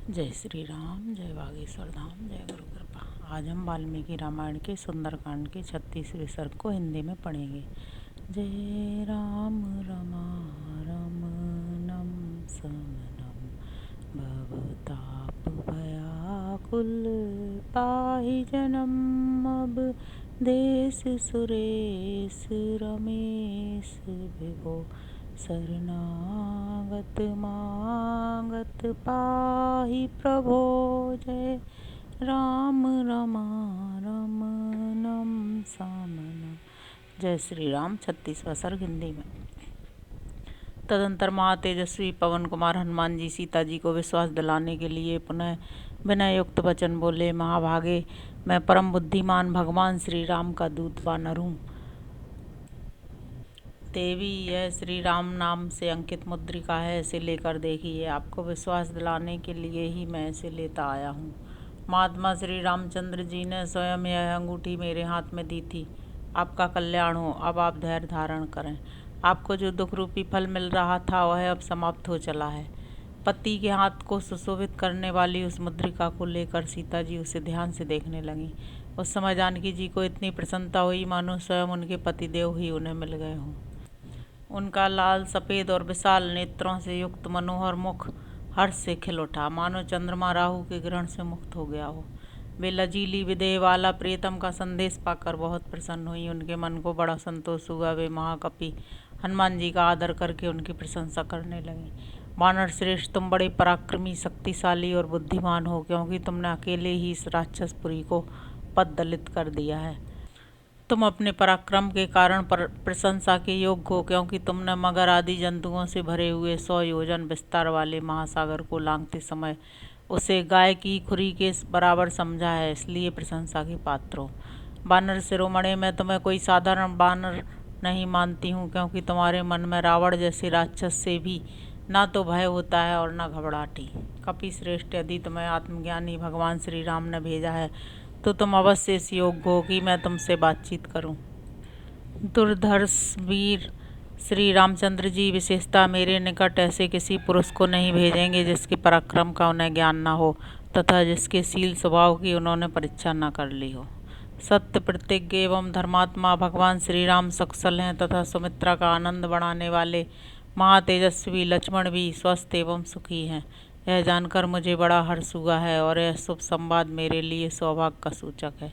जय श्री राम, जय बागेश्वर धाम, जय गुरु कृपा। आज हम वाल्मीकि रामायण के सुंदरकांड के 36वें सर्ग को हिंदी में पढ़ेंगे। जय राम रमारमणम समनम भवताप भयाकुल पाहि जन्म अब देश सुरेश रमेश विभो शरणागत मागत पाहि प्रभो। जय राम रमारमणम सामनम। जय श्री राम। 36वां सर्ग हिंदी में। तदंतर महातेजस्वी पवन कुमार हनुमान जी सीता जी को विश्वास दिलाने के लिए पुनः विनय युक्त वचन बोले। महाभागे, मैं परम बुद्धिमान भगवान श्री राम का दूत वानर हूँ। देवी, यह श्री राम नाम से अंकित मुद्रिका है, इसे लेकर देखिए। आपको विश्वास दिलाने के लिए ही मैं इसे लेता आया हूँ। महात्मा श्री रामचंद्र जी ने स्वयं यह अंगूठी मेरे हाथ में दी थी। आपका कल्याण हो। अब आप धैर्य धारण करें। आपको जो दुख रूपी फल मिल रहा था वह अब समाप्त हो चला है। पति के हाथ को सुशोभित करने वाली उस मुद्रिका को लेकर सीता जी उसे ध्यान से देखने लगीं। उस समय जानकी जी को इतनी प्रसन्नता हुई मानो स्वयं उनके पतिदेव ही उन्हें मिल गए हों। उनका लाल सफ़ेद और विशाल नेत्रों से युक्त मनोहर मुख हर्ष से खिल उठा, मानो चंद्रमा राहु के ग्रहण से मुक्त हो गया हो। वे लजीली विदेह वाला प्रियतम का संदेश पाकर बहुत प्रसन्न हुई। उनके मन को बड़ा संतोष हुआ। वे महाकपि हनुमान जी का आदर करके उनकी प्रशंसा करने लगी। वानर श्रेष्ठ, तुम बड़े पराक्रमी, शक्तिशाली और बुद्धिमान हो, क्योंकि तुमने अकेले ही इस राक्षसपुरी को पददलित कर दिया है। तुम अपने पराक्रम के कारण प्रशंसा के योग्य हो, क्योंकि तुमने मगर आदि जंतुओं से भरे हुए 100 योजन विस्तार वाले महासागर को लांघते समय उसे गाय की खुरी के बराबर समझा है, इसलिए प्रशंसा के पात्र हो। बानर शिरोमणि, मैं तुम्हें कोई साधारण बानर नहीं मानती हूँ, क्योंकि तुम्हारे मन में रावण जैसे राक्षस से भी ना तो भय होता है और न घबराहटी। कपि श्रेष्ठ, यदि तुम्हें आत्मज्ञानी भगवान श्री राम ने भेजा है तो तुम अवश्य इस योग्य हो कि मैं तुमसे बातचीत करूं। दुर्धर्ष वीर श्री रामचंद्र जी विशेषतः मेरे निकट ऐसे किसी पुरुष को नहीं भेजेंगे जिसके पराक्रम का उन्हें ज्ञान न हो तथा जिसके शील स्वभाव की उन्होंने परीक्षा न कर ली हो। सत्य प्रतिज्ञ एवं धर्मात्मा भगवान श्री राम सकुशल हैं तथा सुमित्रा का आनंद बढ़ाने वाले महातेजस्वी लक्ष्मण भी स्वस्थ एवं सुखी हैं। यह जानकर मुझे बड़ा हर्ष हुआ है और यह शुभ संवाद मेरे लिए सौभाग्य का सूचक है।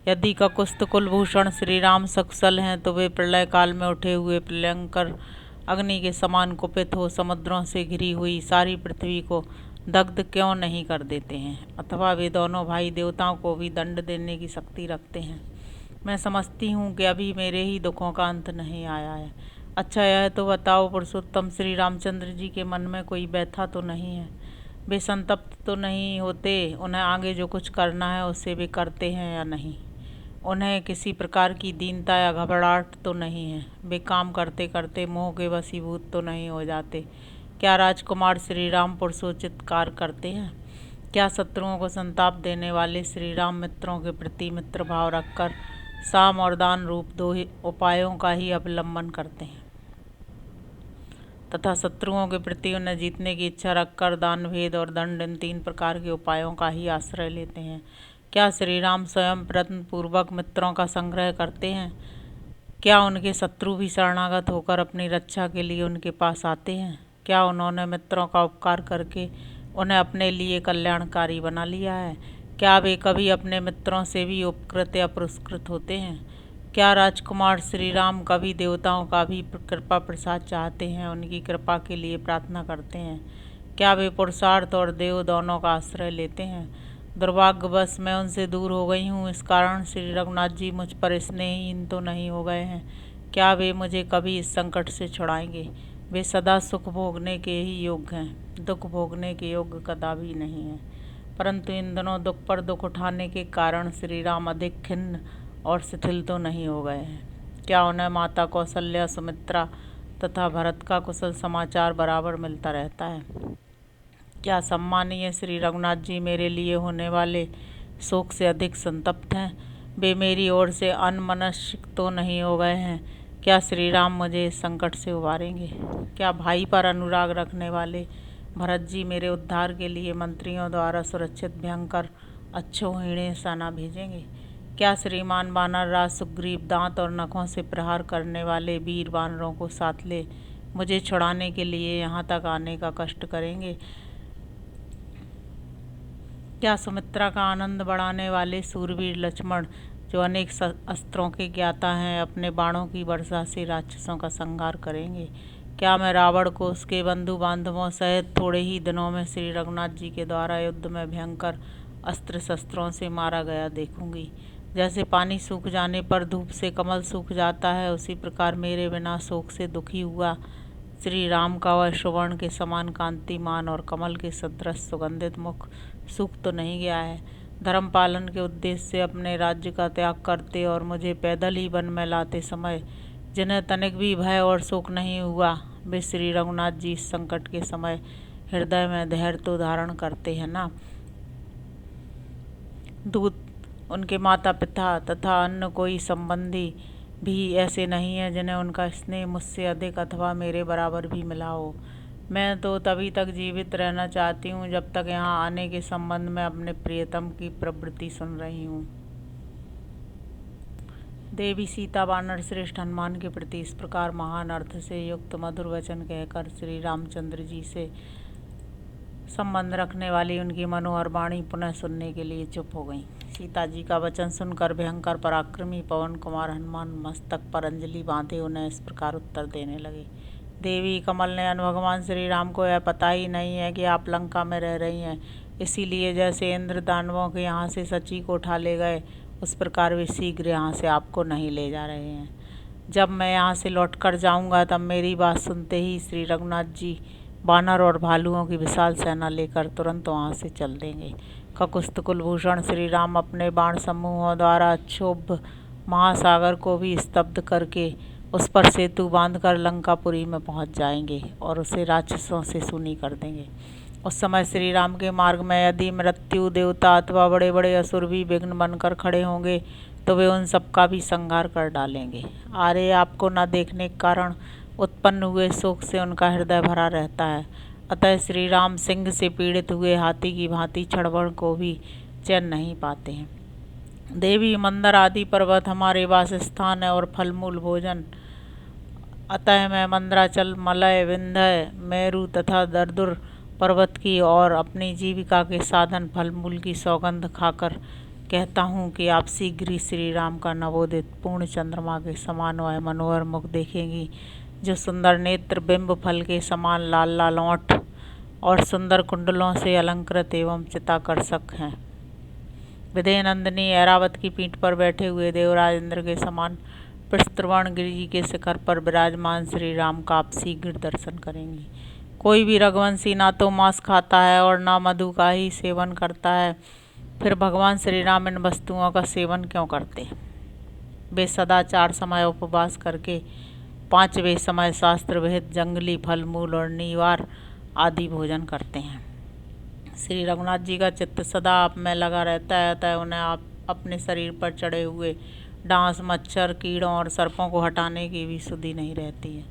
यदि ककुस्त कुलभूषण श्री राम सकुशल हैं तो वे प्रलय काल में उठे हुए प्रलयंकर अग्नि के समान कुपित हो समुद्रों से घिरी हुई सारी पृथ्वी को दग्ध क्यों नहीं कर देते हैं, अथवा वे दोनों भाई देवताओं को भी दंड देने की शक्ति रखते हैं। मैं समझती हूँ कि अभी मेरे ही दुखों का अंत नहीं आया है। अच्छा, यह तो बताओ, पुरुषोत्तम श्री रामचंद्र जी के मन में कोई व्यथा तो नहीं है? वे संतप्त तो नहीं होते? उन्हें आगे जो कुछ करना है उसे वे करते हैं या नहीं? उन्हें किसी प्रकार की दीनता या घबराहट तो नहीं है? वे काम करते करते मोह के वशीभूत तो नहीं हो जाते? क्या राजकुमार श्री राम पुरुषोचित कार्य करते हैं? क्या शत्रुओं को संताप देने वाले श्री राम मित्रों के प्रति मित्र भाव रखकर साम और दान रूप दो ही उपायों का ही अवलंबन करते हैं तथा शत्रुओं के प्रति उन्हें जीतने की इच्छा रखकर दान, भेद और दंड, इन 3 प्रकार के उपायों का ही आश्रय लेते हैं? क्या श्री राम स्वयं प्रयत्न पूर्वक मित्रों का संग्रह करते हैं? क्या उनके शत्रु भी शरणागत होकर अपनी रक्षा के लिए उनके पास आते हैं? क्या उन्होंने मित्रों का उपकार करके उन्हें अपने लिए कल्याणकारी बना लिया है? क्या वे कभी अपने मित्रों से भी उपकृत या पुरस्कृत होते हैं? क्या राजकुमार श्री राम कभी देवताओं का भी कृपा प्रसाद चाहते हैं, उनकी कृपा के लिए प्रार्थना करते हैं? क्या वे पुरुषार्थ और देव दोनों का आश्रय लेते हैं? दुर्भाग्यवश मैं उनसे दूर हो गई हूँ, इस कारण श्री रघुनाथ जी मुझ पर स्नेहहीन तो नहीं हो गए हैं। क्या वे मुझे कभी इस संकट से छुड़ाएंगे? वे सदा सुख भोगने के ही योग्य हैं, दुख भोगने के योग्य कदापि नहीं हैं। परंतु इन दिनों दुख पर दुख उठाने के कारण श्री राम अधिक खिन्न और शिथिल तो नहीं हो गए हैं? क्या उन्हें माता कौशल्या, सुमित्रा तथा भरत का कुशल समाचार बराबर मिलता रहता है? क्या सम्मानीय श्री रघुनाथ जी मेरे लिए होने वाले शोक से अधिक संतप्त हैं? वे मेरी ओर से अनमनस्क तो नहीं हो गए हैं? क्या श्री राम मुझे इस संकट से उबारेंगे? क्या भाई पर अनुराग रखने वाले भरत जी मेरे उद्धार के लिए मंत्रियों द्वारा सुरक्षित भयंकर अक्षौहिणी सेना भेजेंगे क्या? श्रीमान वानर राज सुग्रीव दांत और नखों से प्रहार करने वाले वीर वानरों को साथ ले मुझे छुड़ाने के लिए यहाँ तक आने का कष्ट करेंगे? क्या सुमित्रा का आनंद बढ़ाने वाले सूरवीर लक्ष्मण जो अनेक अस्त्रों के ज्ञाता हैं अपने बाणों की वर्षा से राक्षसों का संहार करेंगे? क्या मैं रावण को उसके बंधु बांधवों सहित थोड़े ही दिनों में श्री रघुनाथ जी के द्वारा युद्ध में भयंकर अस्त्र शस्त्रों से मारा गया देखूंगी? जैसे पानी सूख जाने पर धूप से कमल सूख जाता है, उसी प्रकार मेरे बिना शोक से दुखी हुआ श्री राम का वह सुवर्ण के समान कांतिमान और कमल के सदृश सुगंधित मुख सूख तो नहीं गया है? धर्म पालन के उद्देश्य से अपने राज्य का त्याग करते और मुझे पैदल ही वन में लाते समय जिन्हें तनिक भी भय और शोक नहीं हुआ, वे श्री रघुनाथ जी इस संकट के समय हृदय में धैर्य तो धारण करते हैं ना? दूत उनके माता पिता तथा अन्य कोई संबंधी भी ऐसे नहीं है जिन्हें उनका स्नेह मुझसे अधिक अथवा मेरे बराबर भी मिला हो। मैं तो तभी तक जीवित रहना चाहती हूँ जब तक यहाँ आने के संबंध में अपने प्रियतम की प्रवृत्ति सुन रही हूँ। देवी सीता वानर श्रेष्ठ हनुमान के प्रति इस प्रकार महान अर्थ से युक्त मधुर वचन कहकर श्री रामचंद्र जी से संबंध रखने वाली उनकी मनोहर वाणी पुनः सुनने के लिए चुप हो गईं। सीता जी का वचन सुनकर भयंकर पराक्रमी पवन कुमार हनुमान मस्तक पर अंजलि बांधे उन्हें इस प्रकार उत्तर देने लगे। देवी कमल नयन, भगवान श्री राम को यह पता ही नहीं है कि आप लंका में रह रही हैं, इसीलिए जैसे इंद्र दानवों के यहाँ से सची को उठा ले गए उस प्रकार वे शीघ्र यहाँ से आपको नहीं ले जा रहे हैं। जब मैं यहाँ से लौट कर जाऊँगा तब मेरी बात सुनते ही श्री रघुनाथ जी वानर और भालुओं की विशाल सेना लेकर तुरंत वहाँ से चल देंगे। ककुस्त कुलभूषण श्री राम अपने बाण समूहों द्वारा क्षोभ महासागर को भी स्तब्ध करके उस पर सेतु बांधकर लंकापुरी में पहुंच जाएंगे और उसे राक्षसों से सूनी कर देंगे। उस समय श्री राम के मार्ग में यदि मृत्यु देवता अथवा बड़े बड़े असुर भी विघ्न बनकर खड़े होंगे तो वे उन सबका भी संहार कर डालेंगे। आर्य आपको न देखने के कारण उत्पन्न हुए शोक से उनका हृदय भरा रहता है, अतः श्री राम सिंह से पीड़ित हुए हाथी की भांति क्षणभर को भी चैन नहीं पाते हैं। देवी मंदर आदि पर्वत हमारे वास स्थान है और फलमूल भोजन, अतः मैं मंदराचल, मलय, विंध्य, मेरु तथा दरदुर पर्वत की और अपनी जीविका के साधन फलमूल की सौगंध खाकर कहता हूँ कि आप शीघ्र ही श्री राम का नवोदित पूर्ण चंद्रमा के समान वह मनोहर मुख देखेंगी जो सुंदर नेत्र, बिंब फल के समान लाल लाल ओंठ और सुंदर कुंडलों से अलंकृत एवं चित्ताकर्षक हैं। विदेह नंदिनी ऐरावत की पीठ पर बैठे हुए देवराज इंद्र के समान प्रस्त्रवण गिरि के शिखर पर विराजमान श्री राम का आप शीघ्र दर्शन करेंगी। कोई भी रघुवंशी ना तो मांस खाता है और ना मधु का ही सेवन करता है, फिर भगवान श्री राम इन वस्तुओं का सेवन क्यों करते? वे सदा 4 समय उपवास करके 5वें समय शास्त्र विहित जंगली फल मूल और नीवार आदि भोजन करते हैं। श्री रघुनाथ जी का चित्त सदा आप में लगा रहता है, अतः उन्हें आप अपने शरीर पर चढ़े हुए डांस, मच्छर, कीड़ों और सर्पों को हटाने की भी सुधि नहीं रहती है।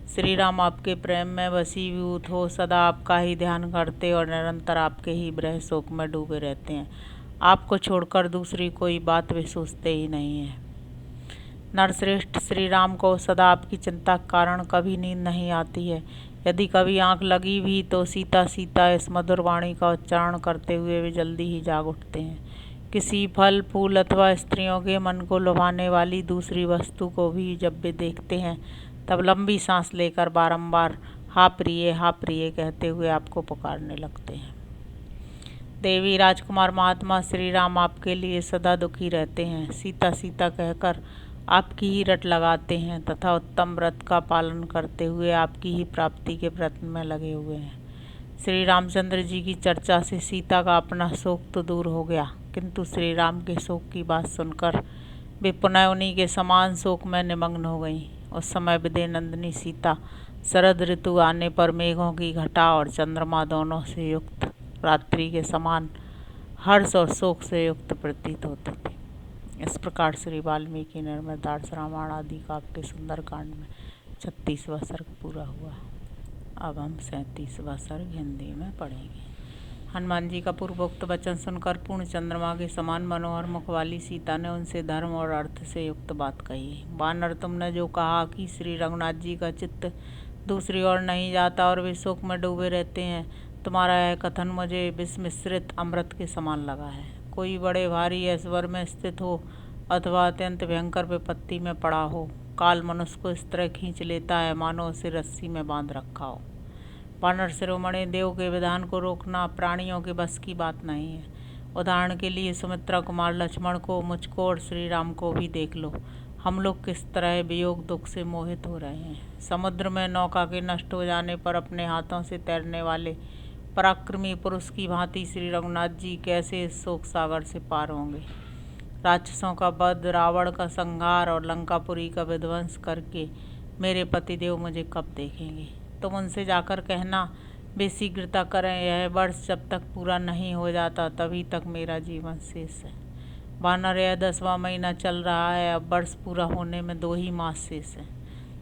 श्री राम आपके प्रेम में वशीभूत हो सदा आपका ही ध्यान करते और निरंतर आपके ही विरह शोक में डूबे रहते हैं। आपको छोड़कर दूसरी कोई बात वे सोचते ही नहीं है। नरश्रेष्ठ श्री राम को सदा आपकी चिंता के कारण कभी नींद नहीं आती है। यदि कभी आंख लगी भी तो सीता सीता इस मधुर वाणी का उच्चारण करते हुए वे जल्दी ही जाग उठते हैं। किसी फल, फूल अथवा स्त्रियों के मन को लुभाने वाली दूसरी वस्तु को भी जब वे देखते हैं तब लंबी सांस लेकर बारंबार हा प्रिय कहते हुए आपको पुकारने लगते हैं। देवी राजकुमार महात्मा श्री राम आपके लिए सदा दुखी रहते हैं, सीता सीता कहकर आपकी ही रट लगाते हैं तथा उत्तम व्रत का पालन करते हुए आपकी ही प्राप्ति के प्रयत्न में लगे हुए हैं। श्री रामचंद्र जी की चर्चा से सीता का अपना शोक तो दूर हो गया, किंतु श्री राम के शोक की बात सुनकर वे पुनः उन्हीं के समान शोक में निमग्न हो गईं। उस समय विदेह नंदिनी सीता शरद ऋतु आने पर मेघों की घटा और चंद्रमा दोनों से युक्त रात्रि के समान हर्ष और शोक से युक्त प्रतीत होती थी। इस प्रकार श्री वाल्मीकि निर्मित आर्ष रामायण आदि काव्य के सुंदर कांड में 36वां सर्ग पूरा हुआ। अब हम 37वां सर्ग हिंदी में पढ़ेंगे। हनुमान जी का पूर्वोक्त वचन सुनकर पूर्ण चंद्रमा के समान मनोहर मुख वाली सीता ने उनसे धर्म और अर्थ से युक्त बात कही। वानर, तुमने जो कहा कि श्री रघुनाथ जी का चित्त दूसरी ओर नहीं जाता और वे शोक में डूबे रहते हैं, तुम्हारा यह कथन मुझे विष मिश्रित अमृत के समान लगा है। कोई बड़े भारी ऐश्वर्य में स्थित हो अथवा अत्यंत भयंकर विपत्ति में पड़ा हो, काल मनुष्य को इस तरह खींच लेता है मानो उसे रस्सी में बांध रखा हो। वानर शिरोमणि, देव के विधान को रोकना प्राणियों के बस की बात नहीं है। उदाहरण के लिए सुमित्रा कुमार लक्ष्मण को, मुझको और श्री राम को भी देख लो। हम लोग किस तरह वियोग दुख से मोहित हो रहे हैं। समुद्र में नौका के नष्ट हो जाने पर अपने हाथों से तैरने वाले पराक्रमी पुरुष की भांति श्री रघुनाथ जी कैसे इस शोक सागर से पार होंगे। राक्षसों का वध, रावण का संहार और लंकापुरी का विध्वंस करके मेरे पतिदेव मुझे कब देखेंगे। तुम उनसे जाकर कहना वे शीघ्रता करें। यह वर्ष जब तक पूरा नहीं हो जाता तभी तक मेरा जीवन शेष है। वानर, यह 10वां महीना चल रहा है, अब वर्ष पूरा होने में 2 ही मास शेष है।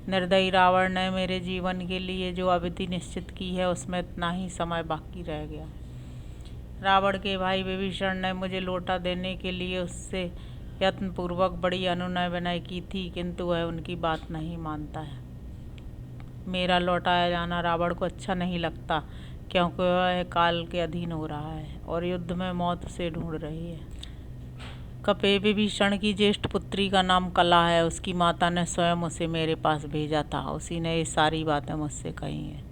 निर्दयी रावण ने मेरे जीवन के लिए जो अवधि निश्चित की है उसमें इतना ही समय बाकी रह गया। रावण के भाई विभीषण ने मुझे लौटा देने के लिए उससे यत्नपूर्वक बड़ी अनुनय विनय की थी, किंतु वह उनकी बात नहीं मानता है। मेरा लौटाया जाना रावण को अच्छा नहीं लगता, क्योंकि वह काल के अधीन हो रहा है और युद्ध में मौत से ढूंढ रही है। कपे, विभीषण की ज्येष्ठ पुत्री का नाम कला है। उसकी माता ने स्वयं उसे मेरे पास भेजा था। उसी ने ये सारी बातें मुझसे कही हैं।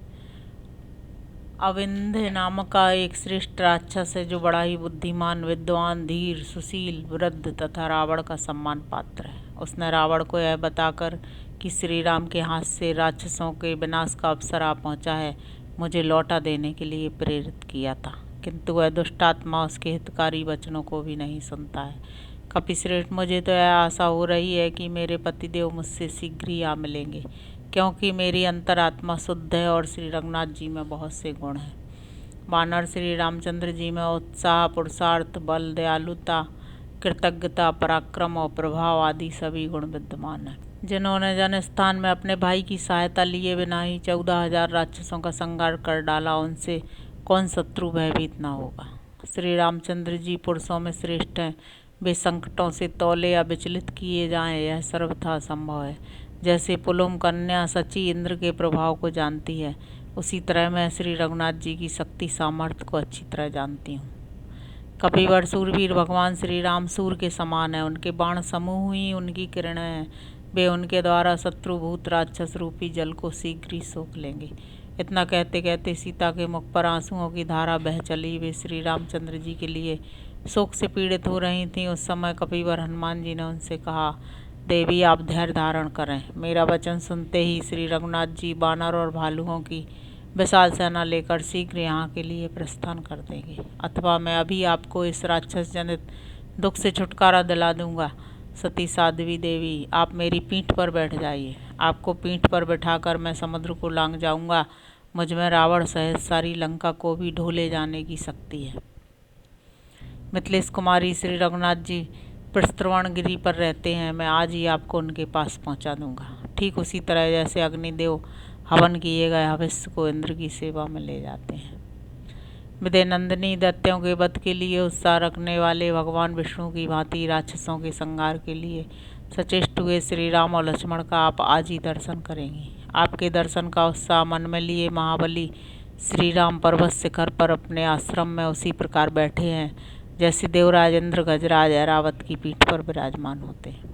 अविंध्य नामक का एक श्रेष्ठ राक्षस है जो बड़ा ही बुद्धिमान, विद्वान, धीर, सुशील, वृद्ध तथा रावण का सम्मान पात्र है। उसने रावण को यह बताकर कि श्री राम के हाथ से राक्षसों के विनाश का अवसर आ पहुंचा है, मुझे लौटा देने के लिए प्रेरित किया था, किंतु वह दुष्टात्मा उसके हितकारी वचनों को भी नहीं सुनता है। कपिश्रेष्ठ, मुझे तो यह आशा हो रही है कि मेरे पतिदेव मुझसे शीघ्र ही आ मिलेंगे, क्योंकि मेरी अंतरात्मा शुद्ध है और श्री रघुनाथ जी में बहुत से गुण हैं। वानर, श्री रामचंद्र जी में उत्साह, पुरुषार्थ, बल, दयालुता, कृतज्ञता, पराक्रम और प्रभाव आदि सभी गुण विद्यमान हैं। जिन्होंने जन स्थान में अपने भाई की सहायता लिए बिना ही 14,000 राक्षसों का संहार कर डाला, उनसे कौन शत्रु भयभीत न होगा। श्री रामचंद्र जी पुरुषों में श्रेष्ठ हैं। वे संकटों से तौले या विचलित किए जाएं, यह सर्वथा संभव है। जैसे पुलुम कन्या सची इंद्र के प्रभाव को जानती है, उसी तरह मैं श्री रघुनाथ जी की शक्ति सामर्थ्य को अच्छी तरह जानती हूँ। कपिवर शूरवीर भगवान श्री राम सूर्य के समान है। उनके बाण समूह ही उनकी किरणें हैं। वे उनके द्वारा शत्रुभूत राक्षस रूपी जल को शीघ्र ही सोख लेंगे। इतना कहते कहते सीता के मुख पर आंसुओं की धारा बह चली। वे श्री रामचंद्र जी के लिए शोक से पीड़ित हो रही थीं। उस समय कपिवर हनुमान जी ने उनसे कहा, देवी, आप धैर्य धारण करें। मेरा वचन सुनते ही श्री रघुनाथ जी वानर और भालुओं की विशाल सेना लेकर शीघ्र यहाँ के लिए प्रस्थान कर देंगे, अथवा मैं अभी आपको इस राक्षस जनित दुख से छुटकारा दिला दूंगा। सती साध्वी देवी, आप मेरी पीठ पर बैठ जाइए। आपको पीठ पर बैठाकर मैं समुद्र को लांघ जाऊंगा। मुझ में रावण सहित सारी लंका को भी ढो ले जाने की शक्ति है। मिथिलेश कुमारी, श्री रघुनाथ जी प्रस्त्रवणगिरी पर रहते हैं। मैं आज ही आपको उनके पास पहुंचा दूंगा, ठीक उसी तरह जैसे अग्निदेव हवन किए गए हविष्य को इंद्र की सेवा में ले जाते हैं। विदय नंदिनी, दैत्यों के वध के लिए उत्साह रखने वाले भगवान विष्णु की भांति राक्षसों के संहार के लिए सचेष्ट हुए श्री राम और लक्ष्मण का आप आज ही दर्शन करेंगे। आपके दर्शन का उत्साह मन में लिए महाबली श्री राम पर्वत शिखर पर अपने आश्रम में उसी प्रकार बैठे हैं जैसे देवराज इंद्र गजराज ऐरावत की पीठ पर विराजमान होते हैं।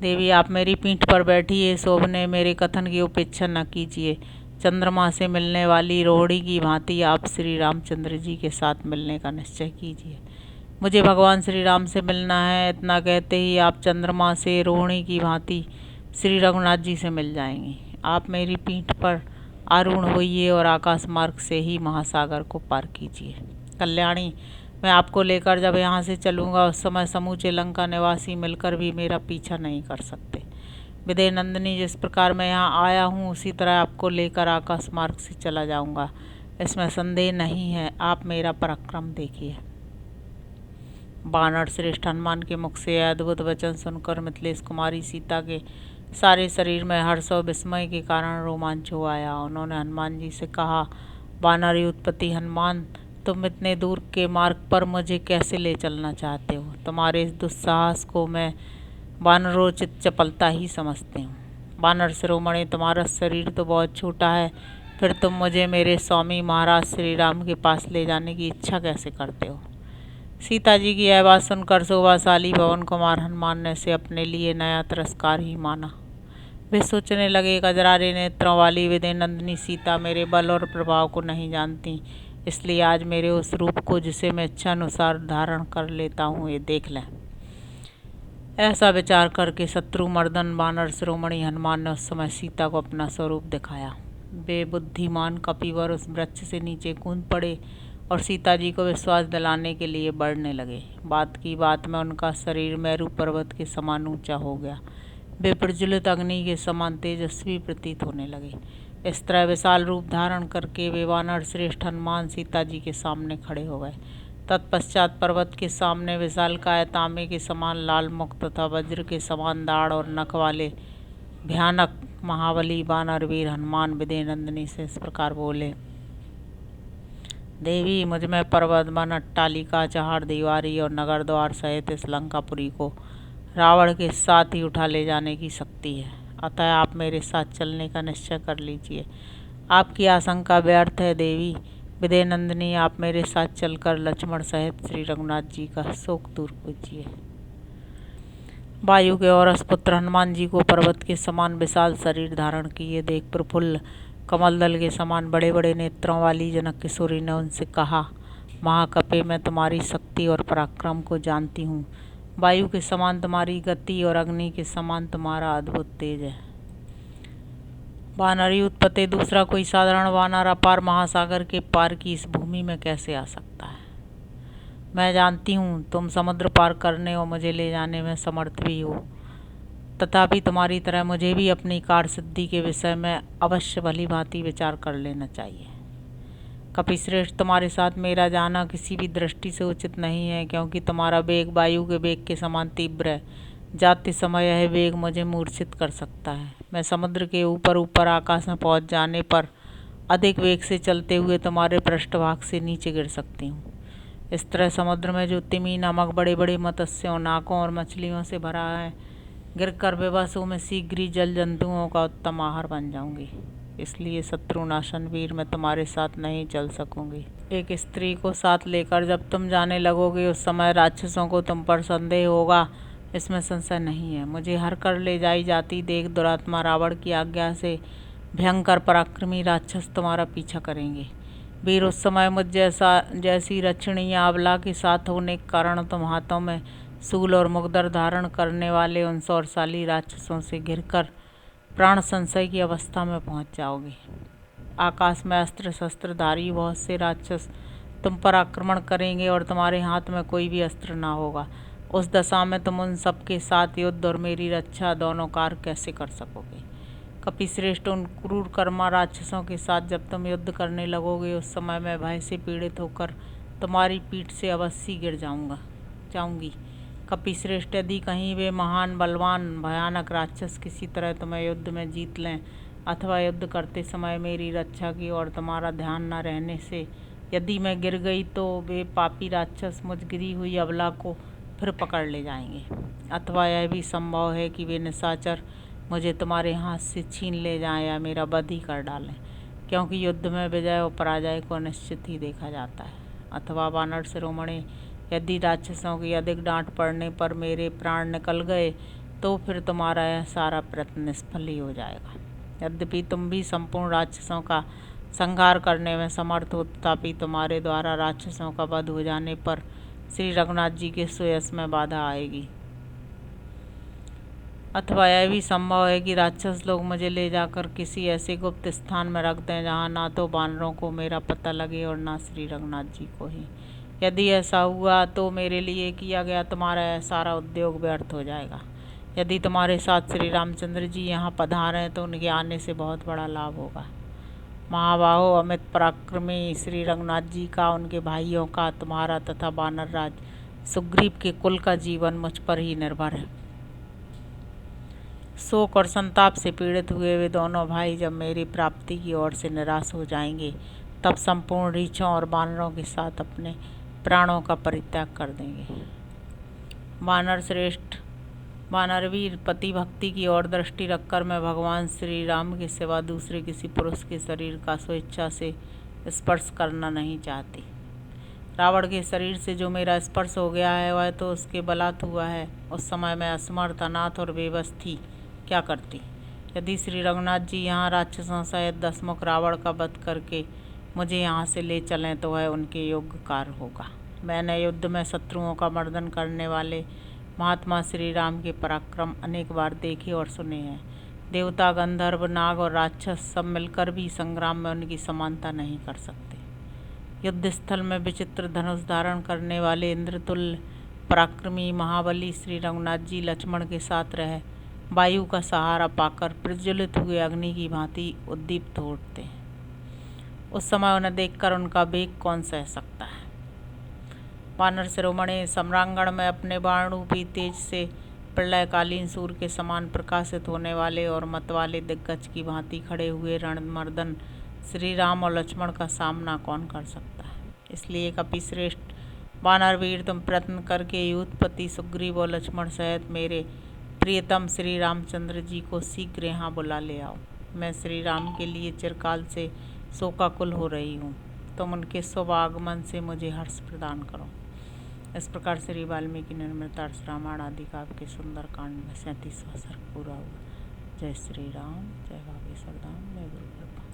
देवी, आप मेरी पीठ पर बैठिए। शोभने मेरे कथन की उपेक्षा न कीजिए। चंद्रमा से मिलने वाली रोहिणी की भांति आप श्री रामचंद्र जी के साथ मिलने का निश्चय कीजिए। मुझे भगवान श्री राम से मिलना है। इतना कहते ही आप चंद्रमा से रोहिणी की भांति श्री रघुनाथ जी से मिल जाएंगे। आप मेरी पीठ पर आरूढ़ होइए और आकाश मार्ग से ही महासागर को पार कीजिए। कल्याणी, मैं आपको लेकर जब यहाँ से चलूँगा उस समय समूचे लंका निवासी मिलकर भी मेरा पीछा नहीं कर सकते। विदय नंदिनी, जिस प्रकार मैं यहाँ आया हूँ उसी तरह आपको लेकर आकाश मार्ग से चला जाऊँगा, इसमें संदेह नहीं है। आप मेरा पराक्रम देखिए। वानर श्रेष्ठ हनुमान के मुख से अद्भुत वचन सुनकर मिथिलेश कुमारी सीता के सारे शरीर में हर्ष और विस्मय के कारण रोमांच हो आया। उन्होंने हनुमान जी से कहा, वानर उत्पत्ति हनुमान, तुम इतने दूर के मार्ग पर मुझे कैसे ले चलना चाहते हो? तुम्हारे इस दुस्साहस को मैं वानरोचित चपलता ही समझती हूँ। वानर शिरोमणि, तुम्हारा शरीर तो बहुत छोटा है, फिर तुम मुझे मेरे स्वामी महाराज श्री राम के पास ले जाने की इच्छा कैसे करते हो? सीता जी की यह बात सुनकर शोभाशाली पवन कुमार हनुमान ने से अपने लिए नया तिरस्कार ही माना। वे सोचने लगे, कजरारे नेत्रों वाली विदे नंदिनी सीता मेरे बल और प्रभाव को नहीं जानती, इसलिए आज मेरे उस रूप को जिसे मैं इच्छा अनुसार धारण कर लेता हूँ, ये देख लें। ऐसा विचार करके शत्रु मर्दन वानर शिरोमणि हनुमान ने उस समय सीता को अपना स्वरूप दिखाया। वे बुद्धिमान कपिवर उस वृक्ष से नीचे कूद पड़े और सीता जी को विश्वास दिलाने के लिए बढ़ने लगे। बात की बात में उनका शरीर मेरू पर्वत के समान ऊंचा हो गया। वे प्रज्वलित अग्नि के समान तेजस्वी प्रतीत होने लगे। इस तरह विशाल रूप धारण करके वे वानर श्रेष्ठ हनुमान सीता जी के सामने खड़े हो गए। तत्पश्चात पर्वत के सामने विशालकाय तांबे के समान लाल मुख तथा वज्र के समान दाढ़ और नख वाले भयानक महाबली वानर वीर हनुमान विदे नंदिनी से इस प्रकार बोले, देवी, मुझ में पर्वत वन अट्टालिका चहार दीवारी और नगर द्वार सहित इस लंकापुरी को रावण के साथ ही उठा ले जाने की शक्ति है। अतः आप मेरे साथ चलने का निश्चय कर लीजिए। आपकी आशंका व्यर्थ है देवी। विदे नंदिनी, आप मेरे साथ चलकर लक्ष्मण सहित श्री रघुनाथ जी का शोक दूर कीजिए। वायु के और पुत्र हनुमान जी को पर्वत के समान विशाल शरीर धारण किए देख प्रफुल्ल कमलदल के समान बड़े बड़े नेत्रों वाली जनक किशोरी ने उनसे कहा, महाकपे, मैं तुम्हारी शक्ति और पराक्रम को जानती हूँ। वायु के समान तुम्हारी गति और अग्नि के समान तुम्हारा अद्भुत तेज है। वानरी उत्पत्ति, दूसरा कोई साधारण वानर अपार महासागर के पार की इस भूमि में कैसे आ सकता है? मैं जानती हूँ तुम समुद्र पार करने और मुझे ले जाने में समर्थ भी हो, तथापि तुम्हारी तरह मुझे भी अपनी कार्य सिद्धि के विषय में अवश्य भली भांति विचार कर लेना चाहिए। कपिश्रेष्ठ, तुम्हारे साथ मेरा जाना किसी भी दृष्टि से उचित नहीं है, क्योंकि तुम्हारा वेग वायु के वेग के समान तीव्र है। जाते समय यह वेग मुझे मूर्छित कर सकता है। मैं समुद्र के ऊपर ऊपर आकाश में पहुंच जाने पर अधिक वेग से चलते हुए तुम्हारे पृष्ठभाग से नीचे गिर सकती हूँ। इस तरह समुद्र में जो तिमी नामक बड़े बड़े मत्स्यों, नाकों और मछलियों से भरा है, गिरकर विवश मैं शीघ्र ही जल जंतुओं का उत्तम आहार बन जाऊंगी। इसलिए शत्रुनाशन वीर, मैं तुम्हारे साथ नहीं चल सकूंगी। एक स्त्री को साथ लेकर जब तुम जाने लगोगे, उस समय राक्षसों को तुम पर संदेह होगा, इसमें संशय नहीं है। मुझे हर कर ले जाई जाती देख दुरात्मा रावण की आज्ञा से भयंकर पराक्रमी राक्षस तुम्हारा पीछा करेंगे। वीर, उस समय मुझ जैसी रक्षणीय आबला के साथ होने के कारण तुम हाथों में शूल और मुगदर धारण करने वाले उन शौरशाली राक्षसों से घिरकर प्राण संशय की अवस्था में पहुंच जाओगे। आकाश में अस्त्र शस्त्रधारी बहुत से राक्षस तुम पर आक्रमण करेंगे और तुम्हारे हाथ में कोई भी अस्त्र ना होगा। उस दशा में तुम उन सबके साथ युद्ध और मेरी रक्षा दोनों कार्य कैसे कर सकोगे? कपिश्रेष्ठ, उन क्रूर कर्मा राक्षसों के साथ जब तुम युद्ध करने लगोगे, उस समय मैं भय से पीड़ित होकर तुम्हारी पीठ से अवश्य गिर जाऊंगी। कपिश्रेष्ठ, यदि कहीं वे महान बलवान भयानक राक्षस किसी तरह तुम्हें युद्ध में जीत लें, अथवा युद्ध करते समय मेरी रक्षा की और तुम्हारा ध्यान न रहने से यदि मैं गिर गई, तो वे पापी राक्षस मुझ गिरी हुई अबला को फिर पकड़ ले जाएंगे। अथवा यह भी संभव है कि वे निशाचर मुझे तुम्हारे हाथ से छीन ले जाएं या मेरा वध ही कर डालें, क्योंकि युद्ध में विजय और पराजय को निश्चित ही देखा जाता है। अथवा वानर शिरोमणि, यदि राक्षसों की अधिक डांट पड़ने पर मेरे प्राण निकल गए, तो फिर तुम्हारा यह सारा प्रयत्न निष्फल ही हो जाएगा। यद्यपि तुम भी संपूर्ण राक्षसों का संहार करने में समर्थ हो, तथापि तुम्हारे द्वारा राक्षसों का वध हो जाने पर श्री रघुनाथ जी के सुयश में बाधा आएगी। अथवा यह भी संभव है कि राक्षस लोग मुझे ले जाकर किसी ऐसे गुप्त स्थान में रख दें जहाँ ना तो वानरों को मेरा पता लगे और ना श्री रघुनाथ जी को ही। यदि ऐसा हुआ तो मेरे लिए किया गया तुम्हारा यह सारा उद्योग व्यर्थ हो जाएगा। यदि तुम्हारे साथ श्री रामचंद्र जी यहाँ पधारें तो उनके आने से बहुत बड़ा लाभ होगा। महाबाहो, अमित पराक्रमी श्री रघुनाथ जी का, उनके भाइयों का, तुम्हारा तथा वानर राज सुग्रीव के कुल का जीवन मुझ पर ही निर्भर है। शोक और संताप से पीड़ित हुए वे दोनों भाई जब मेरी प्राप्ति की ओर से निराश हो जाएंगे, तब संपूर्ण रीछों और वानरों के साथ अपने प्राणों का परित्याग कर देंगे। वानर श्रेष्ठ, वानरवीर, पति भक्ति की ओर दृष्टि रखकर मैं भगवान श्री राम के सिवा दूसरे किसी पुरुष के शरीर का स्वेच्छा से स्पर्श करना नहीं चाहती। रावण के शरीर से जो मेरा स्पर्श हो गया है वह तो उसके बलात् हुआ है। उस समय मैं असमर्थ, अनाथ और बेबस थी, क्या करती। यदि श्री रघुनाथ जी यहाँ राक्षसों सहित दशमुख रावण का वध करके मुझे यहाँ से ले चलें तो वह उनके योग्य कार्य होगा। मैंने युद्ध में शत्रुओं का मर्दन करने वाले महात्मा श्री राम के पराक्रम अनेक बार देखे और सुने हैं। देवता, गंधर्व, नाग और राक्षस सब मिलकर भी संग्राम में उनकी समानता नहीं कर सकते। युद्ध स्थल में विचित्र धनुष धारण करने वाले इंद्रतुल्य पराक्रमी महाबली श्री रघुनाथ जी लक्ष्मण के साथ रहे वायु का सहारा पाकर प्रज्वलित हुए अग्नि की भांति उद्दीप्त हो उठते हैं। उस समय उन्हें देखकर उनका वेग कौन सह सकता है। वानर शिरोमणि, सम्रांगण में अपने बाण रूपी तेज से प्रलयकालीन सूर्य के समान प्रकाशित होने वाले और मतवाले दिग्गज की भांति खड़े हुए रणमर्दन श्री राम और लक्ष्मण का सामना कौन कर सकता है। इसलिए कपिश्रेष्ठ वानरवीर, तुम प्रयत्न करके युद्धपति सुग्रीव और लक्ष्मण सहित मेरे प्रियतम श्री रामचंद्र जी को शीघ्र यहाँ बुला ले आओ। मैं श्री राम के लिए चिरकाल से शोकाकुल हो रही हूँ। तुम उनके शुभ आगमन से मुझे हर्ष प्रदान करो। इस प्रकार श्री वाल्मीकि निर्मृतार्थ रामायण आदि काव्य के सुंदर कांड में 37वां सर्ग पूरा हुआ। जय श्री राम, जय बागेश्वर धाम, जय गुरु कृपा।